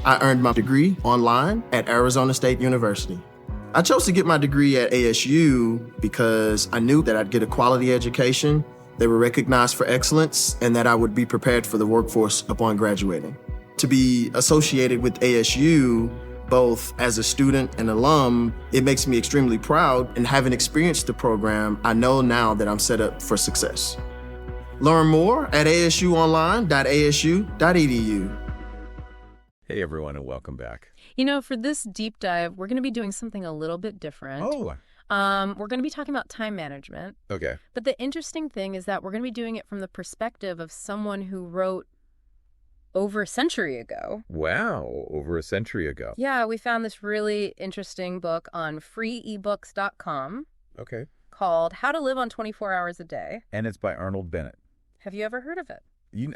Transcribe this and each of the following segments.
I earned my degree online at Arizona State University. I chose to get my degree at ASU because I knew that I'd get a quality education, they were recognized for excellence, and that I would be prepared for the workforce upon graduating. To be associated with ASU, both as a student and alum, it makes me extremely proud, and having experienced the program, I know now that I'm set up for success. Learn more at asuonline.asu.edu. Hey everyone, and welcome back. You know, for this deep dive, we're going to be doing something a little bit different. Oh. We're going to be talking about time management. Okay. But the interesting thing is that we're going to be doing it from the perspective of someone who wrote over a century ago. Wow, over a century ago. Yeah, we found this really interesting book on freeebooks.com. Okay. Called How to Live on 24 Hours a Day. And it's by Arnold Bennett. Have you ever heard of it?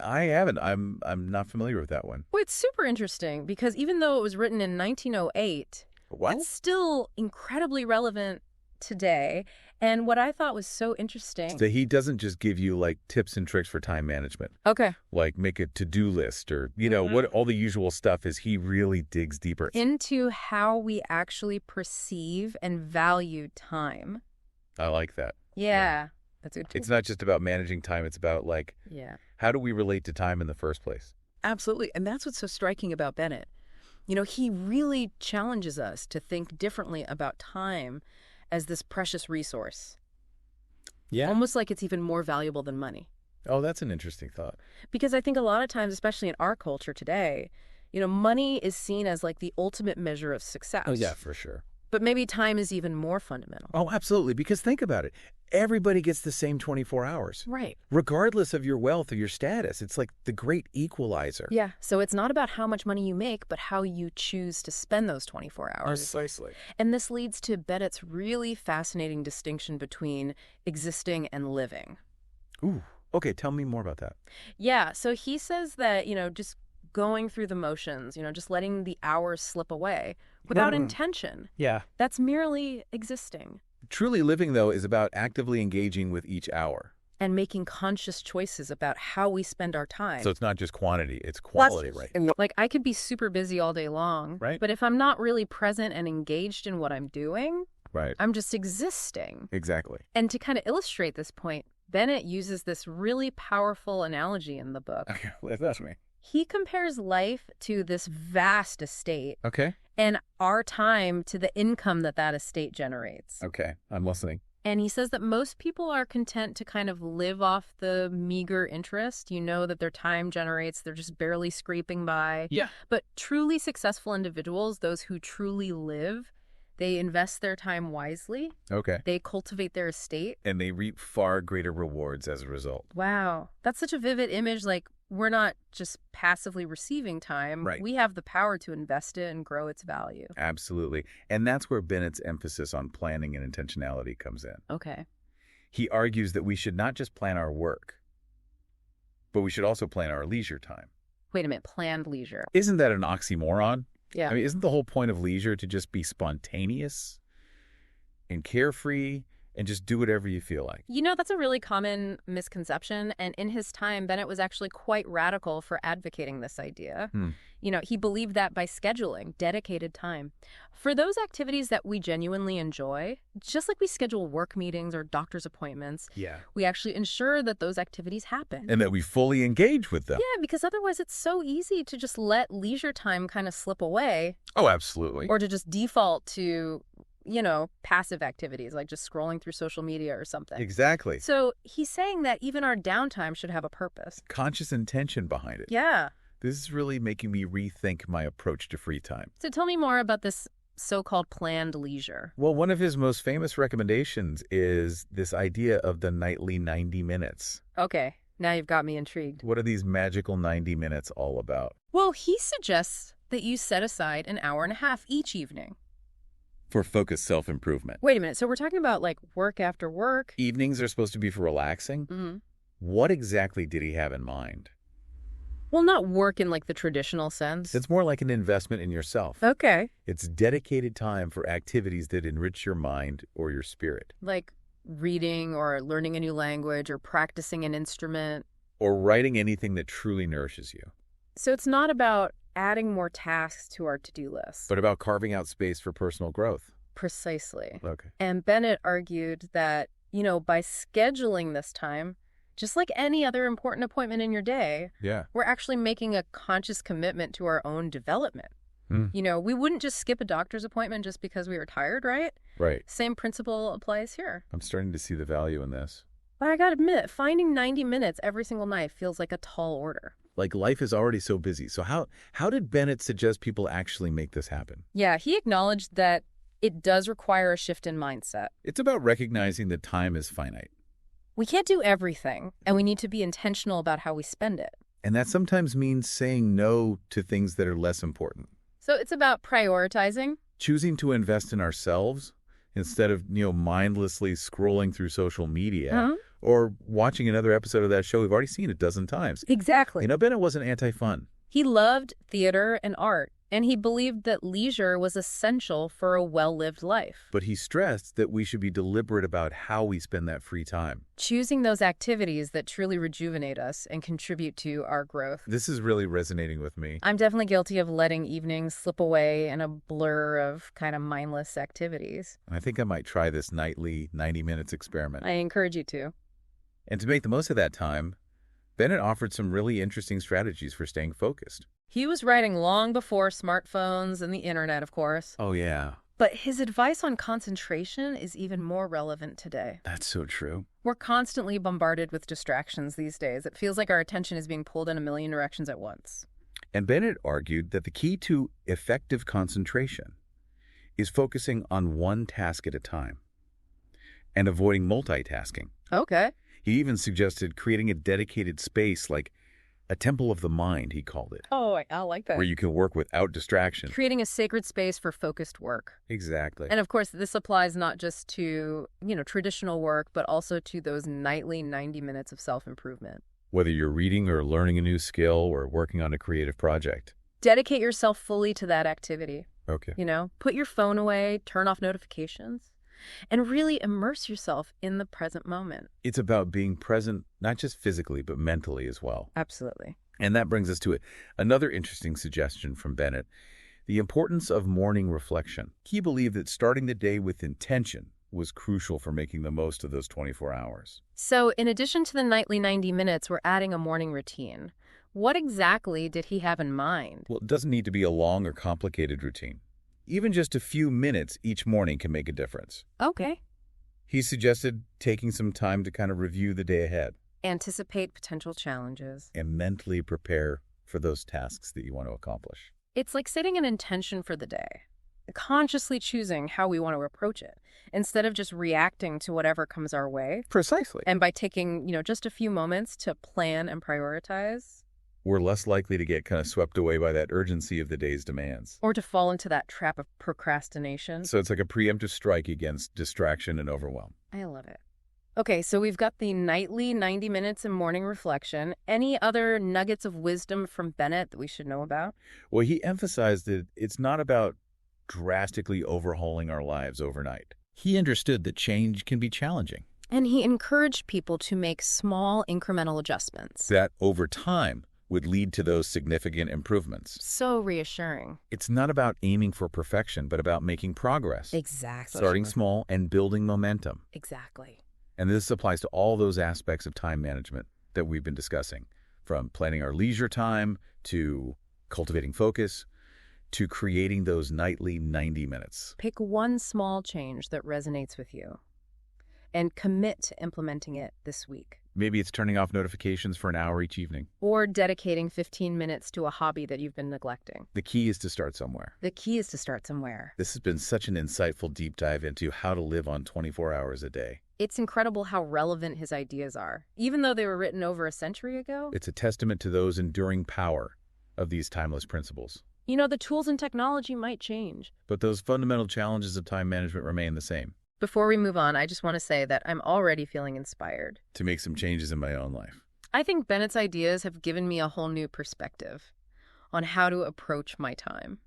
I haven't. I'm not familiar with that one. Well, it's super interesting because even though it was written in 1908, it's still incredibly relevant today. And what I thought was so interesting... So he doesn't just give you, like, tips and tricks for time management. Okay. Like, make a to-do list or, you know, what all the usual stuff is. He really digs deeper. Into how we actually perceive and value time. I like that. Yeah. That's good too. It's not just about managing time. It's about, like, how do we relate to time in the first place? Absolutely. And that's what's so striking about Bennett. You know, he really challenges us to think differently about time as this precious resource. Yeah. Almost like it's even more valuable than money. Oh, that's an interesting thought. Because I think a lot of times, especially in our culture today, you know, money is seen as like the ultimate measure of success. Oh, yeah, for sure. But maybe time is even more fundamental. Oh, absolutely. Because think about it. Everybody gets the same 24 hours. Right. Regardless of your wealth or your status. It's like the great equalizer. Yeah. So it's not about how much money you make, but how you choose to spend those 24 hours. Precisely. And this leads to Bennett's really fascinating distinction between existing and living. Ooh. Okay. Tell me more about that. Yeah. So he says that, you know, just going through the motions, you know, just letting the hours slip away without intention. Yeah. That's merely existing. Truly living, though, is about actively engaging with each hour. And making conscious choices about how we spend our time. So it's not just quantity, it's quality, right? Like, I could be super busy all day long, right? But if I'm not really present and engaged in what I'm doing, right, I'm just existing. Exactly. And to kind of illustrate this point, Bennett uses this really powerful analogy in the book. Okay, that's me. He compares life to this vast estate. Okay. And our time to the income that that estate generates. Okay, I'm listening. And he says that most people are content to kind of live off the meager interest, you know, that their time generates. They're just barely scraping by. Yeah. But truly successful individuals, those who truly live, they invest their time wisely. Okay. They cultivate their estate. And they reap far greater rewards as a result. Wow. That's such a vivid image. Like, we're not just passively receiving time. Right. We have the power to invest it and grow its value. Absolutely. And that's where Bennett's emphasis on planning and intentionality comes in. Okay. He argues that we should not just plan our work, but we should also plan our leisure time. Wait a minute. Planned leisure. Isn't that an oxymoron? Yeah. I mean, isn't the whole point of leisure to just be spontaneous and carefree and just do whatever you feel like? You know, that's a really common misconception. And in his time, Bennett was actually quite radical for advocating this idea. You know, he believed that by scheduling dedicated time for those activities that we genuinely enjoy, just like we schedule work meetings or doctor's appointments, we actually ensure that those activities happen. And that we fully engage with them. Yeah, because otherwise it's so easy to just let leisure time kind of slip away. Oh, absolutely. Or to just default to, you know, passive activities like just scrolling through social media or something. Exactly. So he's saying that even our downtime should have a purpose. Conscious intention behind it. Yeah. This is really making me rethink my approach to free time. So tell me more about this so-called planned leisure. Well, one of his most famous recommendations is this idea of the nightly 90 minutes. Okay, now you've got me intrigued. What are these magical 90 minutes all about? Well, he suggests that you set aside an hour and a half each evening. For focused self-improvement. Wait a minute, so we're talking about like work after work? Evenings are supposed to be for relaxing? Mm-hmm. What exactly did he have in mind? Well, not work in like the traditional sense. It's more like an investment in yourself. Okay. It's dedicated time for activities that enrich your mind or your spirit. Like reading or learning a new language or practicing an instrument. Or writing anything that truly nourishes you. So it's not about adding more tasks to our to-do list. But about carving out space for personal growth. Precisely. Okay. And Bennett argued that, by scheduling this time, just like any other important appointment in your day, we're actually making a conscious commitment to our own development. We wouldn't just skip a doctor's appointment just because we were tired, right? Right. Same principle applies here. I'm starting to see the value in this. But I gotta admit, finding 90 minutes every single night feels like a tall order. Like, life is already so busy. So how did Bennett suggest people actually make this happen? Yeah, he acknowledged that it does require a shift in mindset. It's about recognizing that time is finite. We can't do everything, and we need to be intentional about how we spend it. And that sometimes means saying no to things that are less important. So it's about prioritizing. Choosing to invest in ourselves instead of, mindlessly scrolling through social media or watching another episode of that show we've already seen a dozen times. Exactly. Bennett wasn't anti-fun. He loved theater and art, and he believed that leisure was essential for a well-lived life. But he stressed that we should be deliberate about how we spend that free time. Choosing those activities that truly rejuvenate us and contribute to our growth. This is really resonating with me. I'm definitely guilty of letting evenings slip away in a blur of kind of mindless activities. I think I might try this nightly 90 minutes experiment. I encourage you to. And to make the most of that time, Bennett offered some really interesting strategies for staying focused. He was writing long before smartphones and the internet, of course. Oh, yeah. But his advice on concentration is even more relevant today. That's so true. We're constantly bombarded with distractions these days. It feels like our attention is being pulled in a million directions at once. And Bennett argued that the key to effective concentration is focusing on one task at a time and avoiding multitasking. Okay. He even suggested creating a dedicated space, like a temple of the mind, he called it. Oh, I like that. Where you can work without distraction. Creating a sacred space for focused work. Exactly. And of course, this applies not just to, traditional work, but also to those nightly 90 minutes of self-improvement. Whether you're reading or learning a new skill or working on a creative project. Dedicate yourself fully to that activity. Okay. Put your phone away, turn off notifications, and really immerse yourself in the present moment. It's about being present, not just physically, but mentally as well. Absolutely. And that brings us to it. Another interesting suggestion from Bennett, the importance of morning reflection. He believed that starting the day with intention was crucial for making the most of those 24 hours. So in addition to the nightly 90 minutes, we're adding a morning routine. What exactly did he have in mind? Well, it doesn't need to be a long or complicated routine. Even just a few minutes each morning can make a difference. Okay. He suggested taking some time to kind of review the day ahead. Anticipate potential challenges. And mentally prepare for those tasks that you want to accomplish. It's like setting an intention for the day, consciously choosing how we want to approach it, instead of just reacting to whatever comes our way. Precisely. And by taking, just a few moments to plan and prioritize. We're less likely to get kind of swept away by that urgency of the day's demands. Or to fall into that trap of procrastination. So it's like a preemptive strike against distraction and overwhelm. I love it. Okay, so we've got the nightly 90 minutes and morning reflection. Any other nuggets of wisdom from Bennett that we should know about? Well, he emphasized that it's not about drastically overhauling our lives overnight. He understood that change can be challenging. And he encouraged people to make small incremental adjustments. That over time would lead to those significant improvements. So reassuring. It's not about aiming for perfection, but about making progress. Exactly. Starting small and building momentum. Exactly. And this applies to all those aspects of time management that we've been discussing, from planning our leisure time to cultivating focus to creating those nightly 90 minutes. Pick one small change that resonates with you and commit to implementing it this week. Maybe it's turning off notifications for an hour each evening. Or dedicating 15 minutes to a hobby that you've been neglecting. The key is to start somewhere. The key is to start somewhere. This has been such an insightful deep dive into how to live on 24 hours a day. It's incredible how relevant his ideas are, even though they were written over a century ago. It's a testament to those enduring power of these timeless principles. The tools and technology might change, but those fundamental challenges of time management remain the same. Before we move on, I just want to say that I'm already feeling inspired to make some changes in my own life. I think Bennett's ideas have given me a whole new perspective on how to approach my time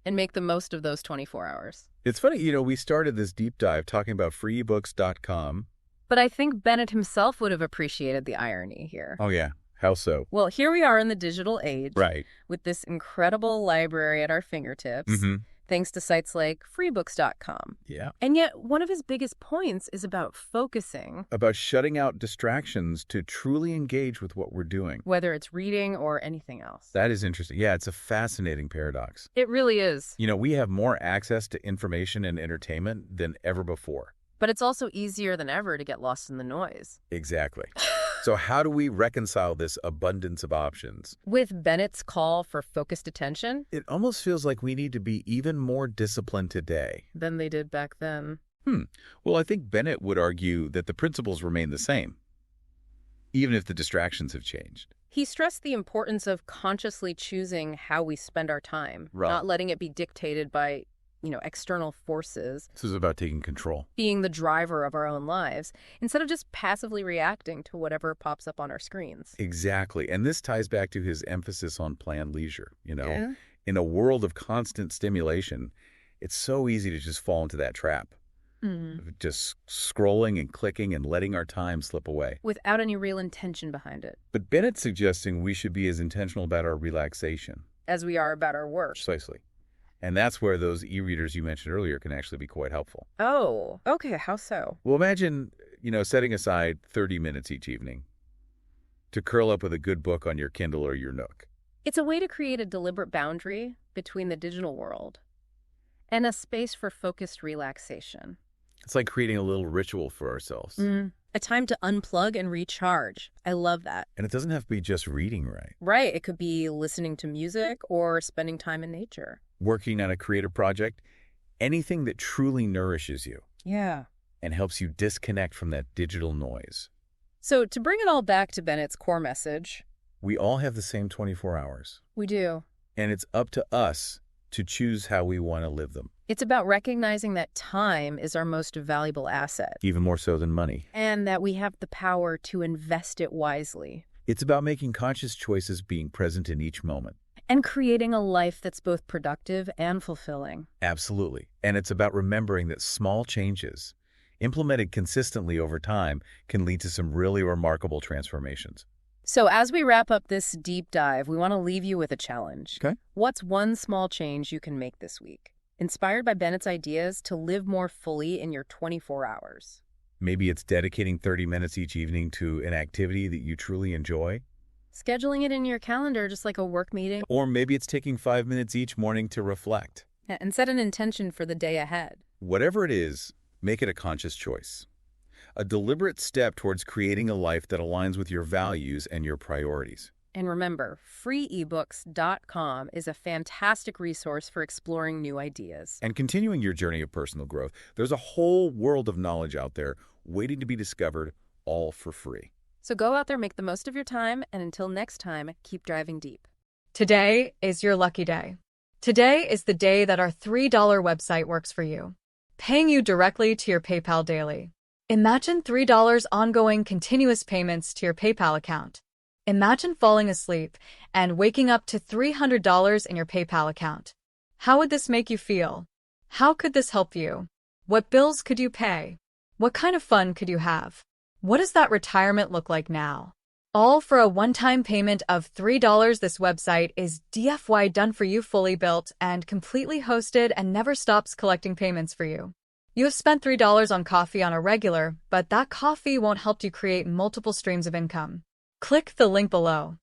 and make the most of those 24 hours. It's funny, we started this deep dive talking about freebooks.com. But I think Bennett himself would have appreciated the irony here. Oh, yeah. How so? Well, here we are in the digital age. Right. With this incredible library at our fingertips, thanks to sites like freebooks.com. Yeah. And yet, one of his biggest points is about focusing. About shutting out distractions to truly engage with what we're doing. Whether it's reading or anything else. That is interesting. Yeah, it's a fascinating paradox. It really is. You know, we have more access to information and entertainment than ever before. But it's also easier than ever to get lost in the noise. Exactly. So how do we reconcile this abundance of options? With Bennett's call for focused attention? It almost feels like we need to be even more disciplined today than they did back then. Well, I think Bennett would argue that the principles remain the same, even if the distractions have changed. He stressed the importance of consciously choosing how we spend our time, Right. not letting it be dictated by, external forces. This is about taking control. Being the driver of our own lives, instead of just passively reacting to whatever pops up on our screens. Exactly. And this ties back to his emphasis on planned leisure. Yeah. In a world of constant stimulation, it's so easy to just fall into that trap. Just scrolling and clicking and letting our time slip away. Without any real intention behind it. But Bennett's suggesting we should be as intentional about our relaxation. As we are about our work. Precisely. And that's where those e-readers you mentioned earlier can actually be quite helpful. Oh, okay. How so? Well, imagine, setting aside 30 minutes each evening to curl up with a good book on your Kindle or your Nook. It's a way to create a deliberate boundary between the digital world and a space for focused relaxation. It's like creating a little ritual for ourselves. A time to unplug and recharge. I love that. And it doesn't have to be just reading, right? Right. It could be listening to music or spending time in nature. Working on a creative project, anything that truly nourishes you. Yeah. And helps you disconnect from that digital noise. So to bring it all back to Bennett's core message. We all have the same 24 hours. We do. And it's up to us to choose how we want to live them. It's about recognizing that time is our most valuable asset. Even more so than money. And that we have the power to invest it wisely. It's about making conscious choices, being present in each moment. And creating a life that's both productive and fulfilling. Absolutely. And it's about remembering that small changes, implemented consistently over time, can lead to some really remarkable transformations. So as we wrap up this deep dive, we want to leave you with a challenge. Okay. What's one small change you can make this week? Inspired by Bennett's ideas to live more fully in your 24 hours. Maybe it's dedicating 30 minutes each evening to an activity that you truly enjoy. Scheduling it in your calendar just like a work meeting. Or maybe it's taking 5 minutes each morning to reflect. And set an intention for the day ahead. Whatever it is, make it a conscious choice. A deliberate step towards creating a life that aligns with your values and your priorities. And remember, freeebooks.com is a fantastic resource for exploring new ideas. And continuing your journey of personal growth, there's a whole world of knowledge out there waiting to be discovered, all for free. So go out there, make the most of your time, and until next time, keep driving deep. Today is your lucky day. Today is the day that our $3 website works for you, paying you directly to your PayPal daily. Imagine $3 ongoing continuous payments to your PayPal account. Imagine falling asleep and waking up to $300 in your PayPal account. How would this make you feel? How could this help you? What bills could you pay? What kind of fun could you have? What does that retirement look like now? All for a one-time payment of $3. This website is DFY done for you, fully built and completely hosted, and never stops collecting payments for you. You have spent $3 on coffee on a regular, but that coffee won't help you create multiple streams of income. Click the link below.